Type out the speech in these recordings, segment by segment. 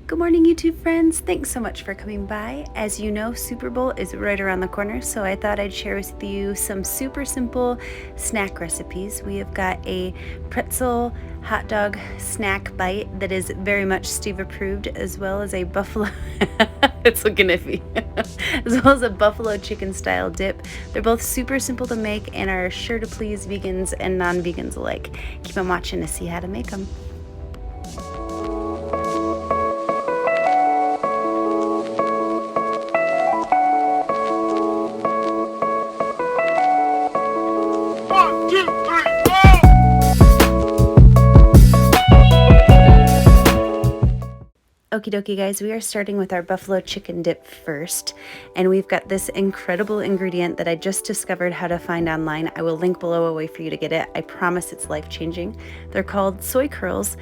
Good morning, YouTube friends. Thanks so much for coming by. As you know, Super Bowl is right around the corner, so I thought I'd share with you some super simple snack recipes. We have got a pretzel hot dog snack bite that is very much Steve approved, as well as a buffalo it's looking iffy as well as a buffalo chicken style dip. They're both super simple to make and are sure to please vegans and non-vegans alike. Keep on watching to see how to make them. Okie dokie guys, we are starting with our buffalo chicken dip first, and we've got this incredible ingredient that I just discovered how to find online. I will link below a way for you to get it. I promise it's life-changing. They're called soy curls,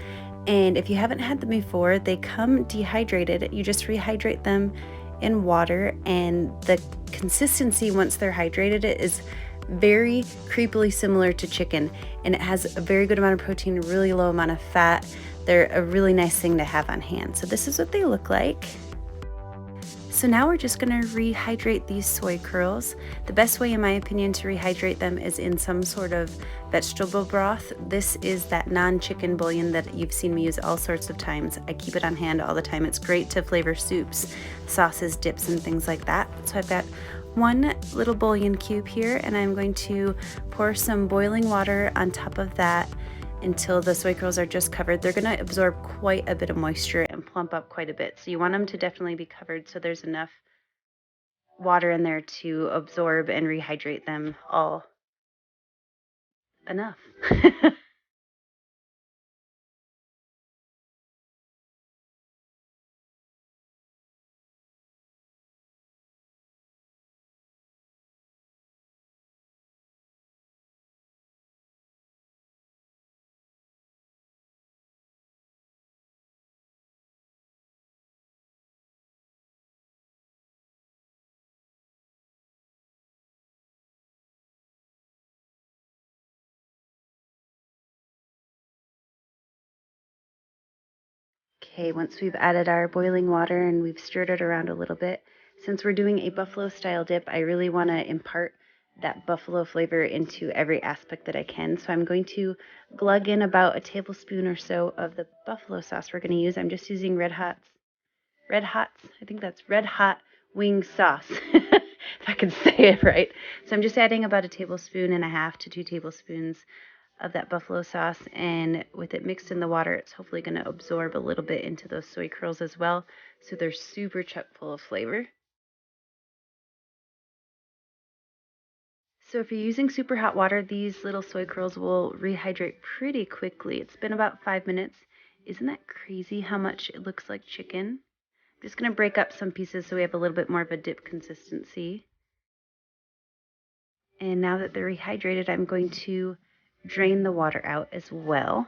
and if you haven't had them before, they come dehydrated. You just rehydrate them in water, and the consistency once they're hydrated is very creepily similar to chicken, and it has a very good amount of protein, really low amount of fat. They're a really nice thing to have on hand. So this is what they look like. So now we're just gonna rehydrate these soy curls. The best way, in my opinion, to rehydrate them is in some sort of vegetable broth. This is that non-chicken bouillon that you've seen me use all sorts of times. I keep it on hand all the time. It's great to flavor soups, sauces, dips, and things like that. So I've got one little bouillon cube here, and I'm going to pour some boiling water on top of that until the soy curls are just covered. They're going to absorb quite a bit of moisture and plump up quite a bit. So you want them to definitely be covered so there's enough water in there to absorb and rehydrate them all enough. Okay, once we've added our boiling water and we've stirred it around a little bit, since we're doing a buffalo style dip, I really want to impart that buffalo flavor into every aspect that I can. So I'm going to glug in about a tablespoon or so of the buffalo sauce we're going to use. I'm just using Red Hot, I think that's Red Hot wing sauce, if I can say it right. So I'm just adding about a tablespoon and a half to 2 tablespoons of that buffalo sauce, and with it mixed in the water, it's hopefully going to absorb a little bit into those soy curls as well, so they're super chock full of flavor. So if you're using super hot water, these little soy curls will rehydrate pretty quickly. It's been about 5 minutes. Isn't that crazy how much it looks like chicken? I'm just going to break up some pieces so we have a little bit more of a dip consistency. And now that they're rehydrated, I'm going to drain the water out as well.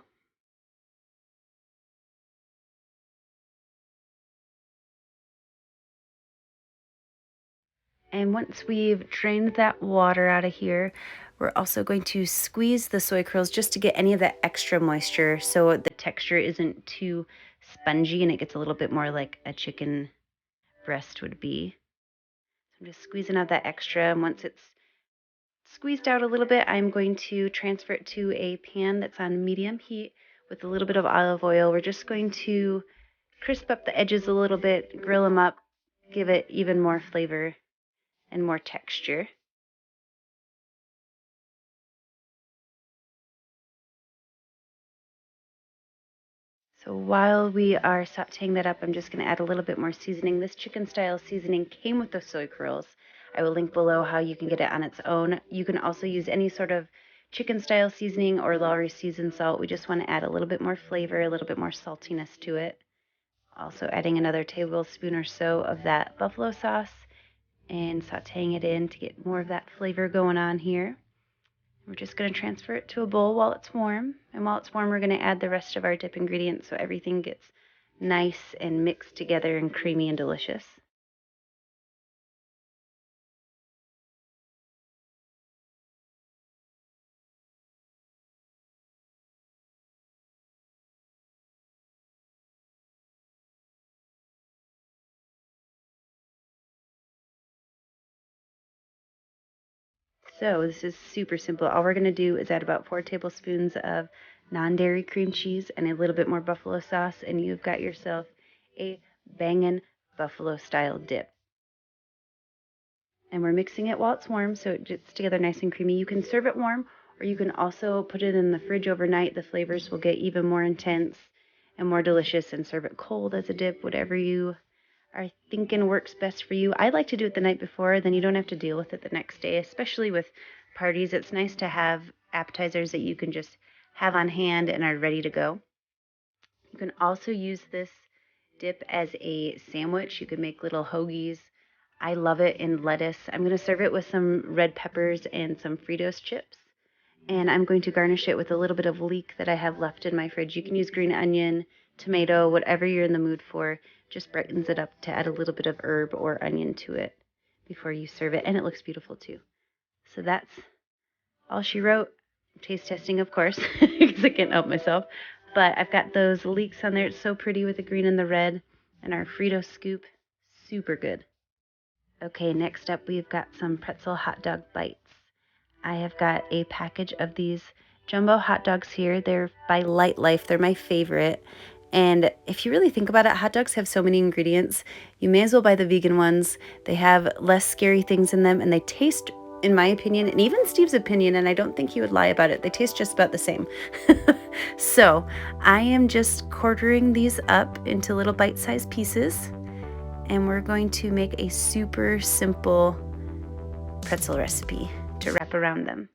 And once we've drained that water out of here, we're also going to squeeze the soy curls just to get any of that extra moisture so the texture isn't too spongy and it gets a little bit more like a chicken breast would be. So I'm just squeezing out that extra, and once it's squeezed out a little bit, I'm going to transfer it to a pan that's on medium heat with a little bit of olive oil. We're just going to crisp up the edges a little bit, grill them up, give it even more flavor and more texture. So while we are sauteing that up, I'm just going to add a little bit more seasoning. This chicken style seasoning came with the soy curls. I will link below how you can get it on its own. You can also use any sort of chicken style seasoning or Lawrys seasoned salt. We just want to add a little bit more flavor, a little bit more saltiness to it. Also adding another tablespoon or so of that buffalo sauce and sauteing it in to get more of that flavor going on here. We're just going to transfer it to a bowl while it's warm. And while it's warm, we're going to add the rest of our dip ingredients so everything gets nice and mixed together and creamy and delicious. So this is super simple. All we're going to do is add about 4 tablespoons of non-dairy cream cheese and a little bit more buffalo sauce, and you've got yourself a bangin' buffalo style dip. And we're mixing it while it's warm so it gets together nice and creamy. You can serve it warm, or you can also put it in the fridge overnight. The flavors will get even more intense and more delicious, and serve it cold as a dip, whatever you are thinking works best for you. I like to do it the night before, then you don't have to deal with it the next day, especially with parties. It's nice to have appetizers that you can just have on hand and are ready to go. You can also use this dip as a sandwich. You can make little hoagies. I love it in lettuce. I'm going to serve it with some red peppers and some Fritos chips. And I'm going to garnish it with a little bit of leek that I have left in my fridge. You can use green onion, tomato, whatever you're in the mood for. Just brightens it up to add a little bit of herb or onion to it before you serve it. And it looks beautiful too. So that's all she wrote. Taste testing, of course, because I can't help myself. But I've got those leeks on there. It's so pretty with the green and the red. And our Frito scoop, super good. Okay, next up we've got some pretzel hot dog bites. I have got a package of these jumbo hot dogs here. They're by Light Life. They're my favorite. And if you really think about it, hot dogs have so many ingredients. You may as well buy the vegan ones. They have less scary things in them, and they taste, in my opinion, and even Steve's opinion, and I don't think he would lie about it, they taste just about the same. So I am just quartering these up into little bite-sized pieces, and we're going to make a super simple pretzel recipe to wrap around them.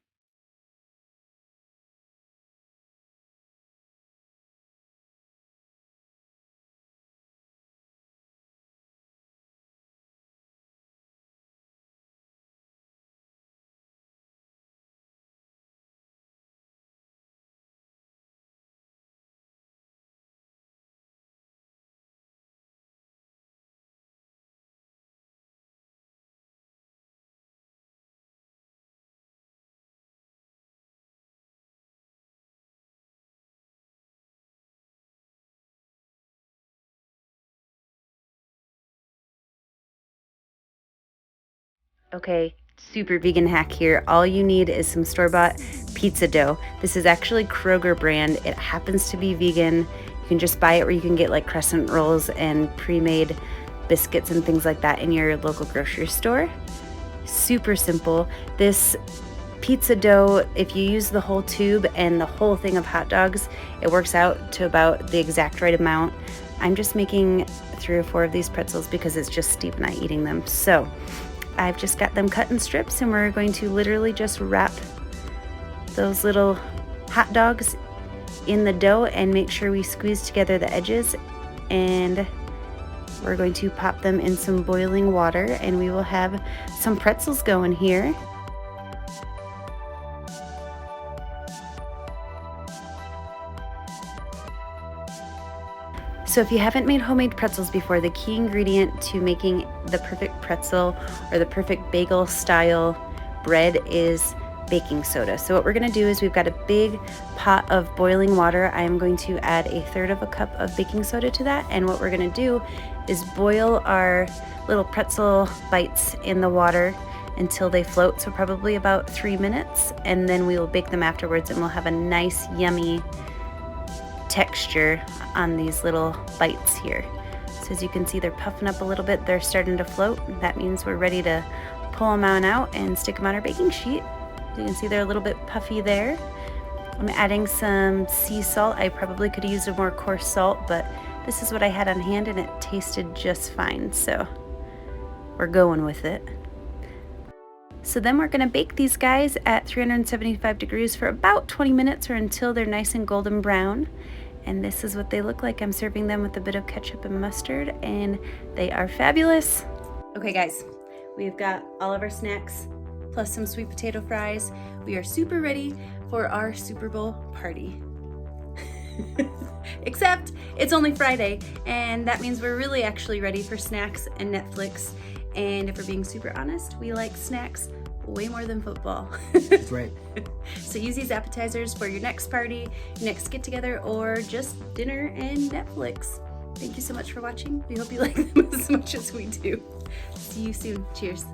Okay, super vegan hack here. All you need is some store-bought pizza dough. This is actually Kroger brand. It happens to be vegan. You can just buy it, or you can get like crescent rolls and pre-made biscuits and things like that in your local grocery store. Super simple. This pizza dough, if you use the whole tube and the whole thing of hot dogs, it works out to about the exact right amount. I'm just making 3 or 4 of these pretzels because it's just Steve and I eating them. So I've just got them cut in strips, and we're going to literally just wrap those little hot dogs in the dough and make sure we squeeze together the edges. And we're going to pop them in some boiling water, and we will have some pretzels going here. So if you haven't made homemade pretzels before, the key ingredient to making the perfect pretzel or the perfect bagel style bread is baking soda. So what we're going to do is, we've got a big pot of boiling water. I am going to add 1/3 cup of baking soda to that, and what we're going to do is boil our little pretzel bites in the water until they float, so probably about 3 minutes, and then we will bake them afterwards, and we'll have a nice yummy texture on these little bites here. So as you can see, they're puffing up a little bit, they're starting to float. That means we're ready to pull them on out and stick them on our baking sheet. You can see they're a little bit puffy there. I'm adding some sea salt. I probably could have used a more coarse salt, but this is what I had on hand and it tasted just fine, so we're going with it. So then we're gonna bake these guys at 375 degrees for about 20 minutes, or until they're nice and golden brown. And this is what they look like. I'm serving them with a bit of ketchup and mustard, and they are fabulous. Okay guys, we've got all of our snacks plus some sweet potato fries. We are super ready for our Super Bowl party. Except it's only Friday, and that means we're really actually ready for snacks and Netflix. And if we're being super honest, we like snacks way more than football. That's right. So use these appetizers for your next party, your next get together, or just dinner and Netflix. Thank you so much for watching. We hope you like them as much as we do. See you soon. Cheers.